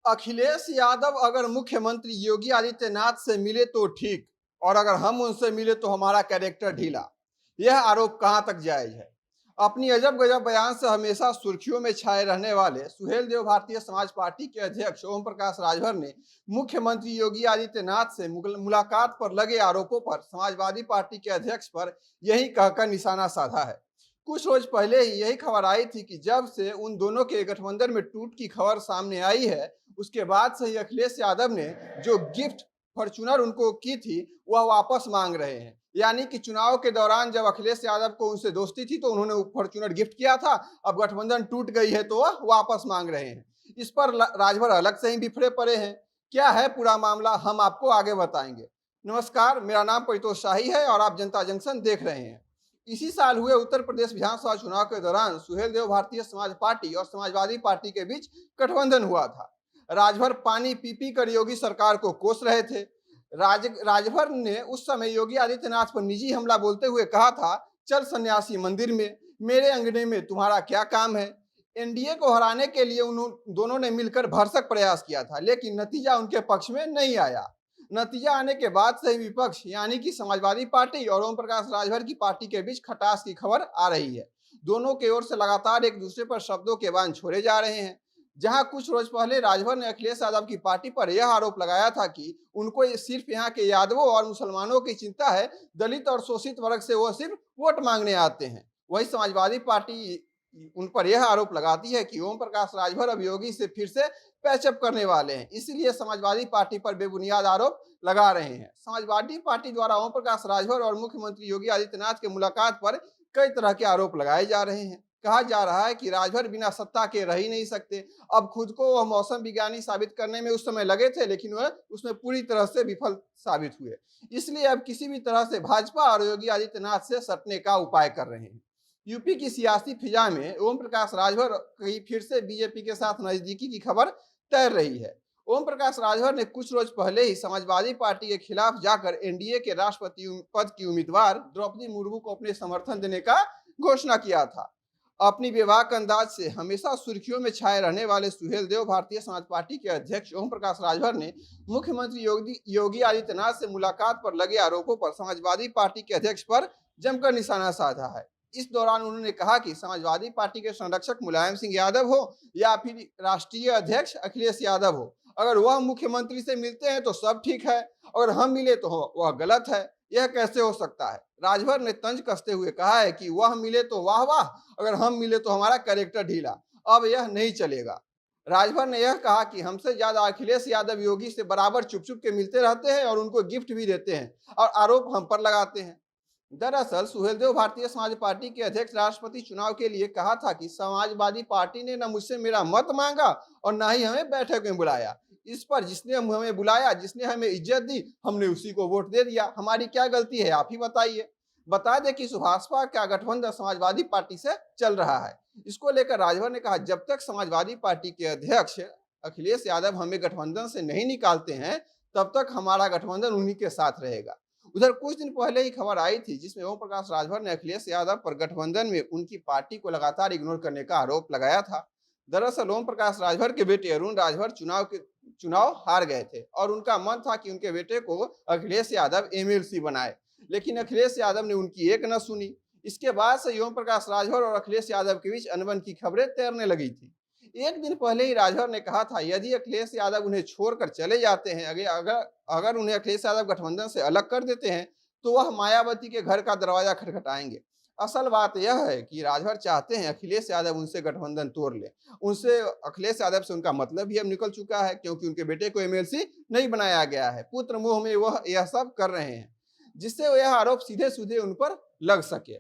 अखिलेश यादव अगर मुख्यमंत्री योगी आदित्यनाथ से मिले तो ठीक, और अगर हम उनसे मिले तो हमारा कैरेक्टर ढीला। यह आरोप कहां तक जायज है? अपनी अजब गजब बयान से हमेशा सुर्खियों में छाए रहने वाले सुहेलदेव भारतीय समाज पार्टी के अध्यक्ष ओम प्रकाश राजभर ने मुख्यमंत्री योगी आदित्यनाथ से मुलाकात पर लगे आरोपों पर समाजवादी पार्टी के अध्यक्ष पर यही कहकर निशाना साधा है। कुछ रोज पहले ही यही खबर आई थी कि जब से उन दोनों के गठबंधन में टूट की खबर सामने आई है, उसके बाद से ही अखिलेश यादव ने जो गिफ्ट फॉर्च्यूनर उनको की थी वह वापस मांग रहे हैं। यानी कि चुनाव के दौरान जब अखिलेश यादव को उनसे दोस्ती थी तो उन्होंने फॉर्च्यूनर गिफ्ट किया था, अब गठबंधन टूट गई है तो वह वापस मांग रहे हैं। इस पर राजभर अलग से ही बिफरे पड़े हैं। क्या है पूरा मामला, हम आपको आगे बताएंगे। नमस्कार, मेरा नाम परितोष शाही है और आप जनता जंक्शन देख रहे हैं। इसी साल हुए उत्तर प्रदेश विधानसभा चुनाव के दौरान सुहेलदेव भारतीय समाज पार्टी और समाजवादी पार्टी के बीच गठबंधन हुआ था। राजभर पानी पी पी कर योगी सरकार को कोस रहे थे। राजभर ने उस समय योगी आदित्यनाथ पर निजी हमला बोलते हुए कहा था, चल सन्यासी मंदिर में, मेरे अंगने में तुम्हारा क्या काम है। एनडीए को हराने के लिए उन दोनों ने मिलकर भरसक प्रयास किया था, लेकिन नतीजा उनके पक्ष में नहीं आया। नतीजा आने के बाद से ही विपक्ष यानी कि समाजवादी पार्टी और ओम प्रकाश राजभर की पार्टी के बीच खटास की खबर आ रही है। दोनों की ओर से लगातार एक दूसरे पर शब्दों के बाण छोड़े जा रहे हैं। जहां कुछ रोज पहले राजभर ने अखिलेश यादव की पार्टी पर यह आरोप लगाया था कि उनको सिर्फ यहाँ के यादवों और मुसलमानों की चिंता है, दलित और शोषित वर्ग से वो सिर्फ वोट मांगने आते हैं, वही समाजवादी पार्टी उन पर यह आरोप लगाती है कि ओम प्रकाश राजभर अब योगी से फिर से पैचअप करने वाले हैं, इसलिए समाजवादी पार्टी पर बेबुनियाद आरोप लगा रहे हैं। समाजवादी पार्टी द्वारा ओम प्रकाश राजभर और मुख्यमंत्री योगी आदित्यनाथ के मुलाकात पर कई तरह के आरोप लगाए जा रहे हैं। कहा जा रहा है कि राजभर बिना सत्ता के रह ही नहीं सकते। अब खुद को वह मौसम विज्ञानी साबित करने में उस समय लगे थे, लेकिन वह उसमें पूरी तरह से विफल साबित हुए। इसलिए अब किसी भी तरह से भाजपा और योगी आदित्यनाथ से सटने का उपाय कर रहे हैं। यूपी की सियासी फिजा में ओम प्रकाश राजभर की फिर से बीजेपी के साथ नजदीकी की खबर तैर रही है। ओम प्रकाश राजभर ने कुछ रोज पहले ही समाजवादी पार्टी के खिलाफ जाकर एनडीए के राष्ट्रपति पद की उम्मीदवार द्रौपदी मुर्मू को अपने समर्थन देने का घोषणा किया था। अपनी बेबाक अंदाज से हमेशा सुर्खियों में छाए रहने वाले सुहेलदेव भारतीय समाज पार्टी के अध्यक्ष ओम प्रकाश राजभर ने मुख्यमंत्री योगी आदित्यनाथ से मुलाकात पर लगे आरोपों पर समाजवादी पार्टी के अध्यक्ष पर जमकर निशाना साधा है। इस दौरान उन्होंने कहा कि समाजवादी पार्टी के संरक्षक मुलायम सिंह यादव हो या फिर राष्ट्रीय अध्यक्ष अखिलेश यादव हो, अगर वह मुख्यमंत्री से मिलते हैं तो सब ठीक है, अगर हम मिले तो वह गलत है। यह कैसे हो सकता है? राजभर ने तंज कसते हुए कहा है कि वह मिले तो वाह वाह, अगर हम मिले तो हमारा कैरेक्टर ढीला। अब यह नहीं चलेगा। राजभर ने यह कहा कि हमसे ज्यादा अखिलेश यादव योगी से बराबर चुप चुप के मिलते रहते हैं और उनको गिफ्ट भी देते हैं और आरोप हम पर लगाते हैं। दरअसल सुहेलदेव भारतीय समाज पार्टी के अध्यक्ष राष्ट्रपति चुनाव के लिए कहा था कि समाजवादी पार्टी ने न मुझसे मेरा मत मांगा और न ही हमें बैठक में बुलाया। इस पर जिसने हमें बुलाया, जिसने हमें इज्जत दी, हमने उसी को वोट दे दिया। हमारी क्या गलती है, आप ही बताइए। बता दें कि सुभाषपा का गठबंधन समाजवादी पार्टी से चल रहा है। इसको लेकर राजभर ने कहा, जब तक समाजवादी पार्टी के अध्यक्ष अखिलेश यादव हमें गठबंधन से नहीं निकालते हैं, तब तक हमारा गठबंधन उन्हीं के साथ रहेगा। उधर कुछ दिन पहले ही खबर आई थी जिसमें ओम प्रकाश राजभर ने अखिलेश यादव पर गठबंधन में उनकी पार्टी को लगातार इग्नोर करने का आरोप लगाया था। दरअसल ओम प्रकाश राजभर के बेटे अरुण राजभर चुनाव हार गए थे और उनका मन था कि उनके बेटे को अखिलेश यादव एमएलसी बनाए, लेकिन अखिलेश यादव ने उनकी एक न सुनी। इसके बाद से ओम प्रकाश राजभर और अखिलेश यादव के बीच अनबन की खबरें तैरने लगी थी। एक दिन पहले ही राजभर ने कहा था, यदि अखिलेश यादव उन्हें छोड़कर चले जाते हैं, अगर अगर उन्हें अखिलेश यादव गठबंधन से अलग कर देते हैं तो वह मायावती के घर का दरवाजा खटखटाएंगे। असल बात यह है कि राजभर चाहते हैं अखिलेश यादव उनसे गठबंधन तोड़ ले। उनसे अखिलेश यादव से उनका मतलब भी अब निकल चुका है, क्योंकि उनके बेटे को एमएलसी नहीं बनाया गया है। पुत्र मोह में वह यह सब कर रहे हैं, जिससे यह आरोप सीधे सीधे उन पर लग सके।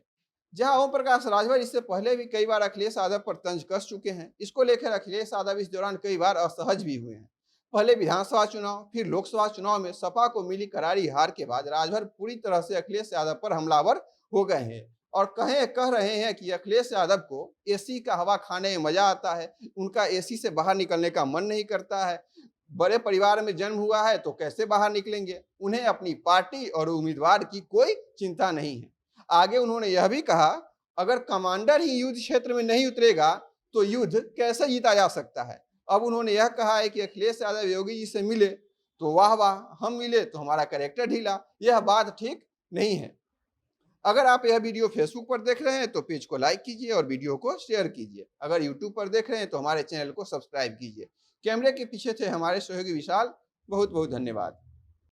जहां ओम प्रकाश राजभर इससे पहले भी कई बार अखिलेश यादव पर तंज कस चुके हैं, इसको लेकर अखिलेश यादव इस दौरान कई बार असहज भी हुए हैं। पहले विधानसभा चुनाव, फिर लोकसभा चुनाव में सपा को मिली करारी हार के बाद राजभर पूरी तरह से अखिलेश यादव पर हमलावर हो गए हैं और कह रहे हैं कि अखिलेश यादव को एसी का हवा खाने में मजा आता है, उनका एसी से बाहर निकलने का मन नहीं करता है। बड़े परिवार में जन्म हुआ है तो कैसे बाहर निकलेंगे? उन्हें अपनी पार्टी और उम्मीदवार की कोई चिंता नहीं है। आगे उन्होंने यह भी कहा, अगर कमांडर ही युद्ध क्षेत्र में नहीं उतरेगा तो युद्ध कैसे जीता जा सकता है? अब उन्होंने यह कहा है कि अखिलेश यादव योगी जी से मिले तो वाह वाह, हम मिले तो हमारा कैरेक्टर ढीला। यह बात ठीक नहीं है। अगर आप यह वीडियो फेसबुक पर देख रहे हैं तो पेज को लाइक कीजिए और वीडियो को शेयर कीजिए। अगर यूट्यूब पर देख रहे हैं तो हमारे चैनल को सब्सक्राइब कीजिए। कैमरे के पीछे थे हमारे सहयोगी विशाल। बहुत बहुत धन्यवाद।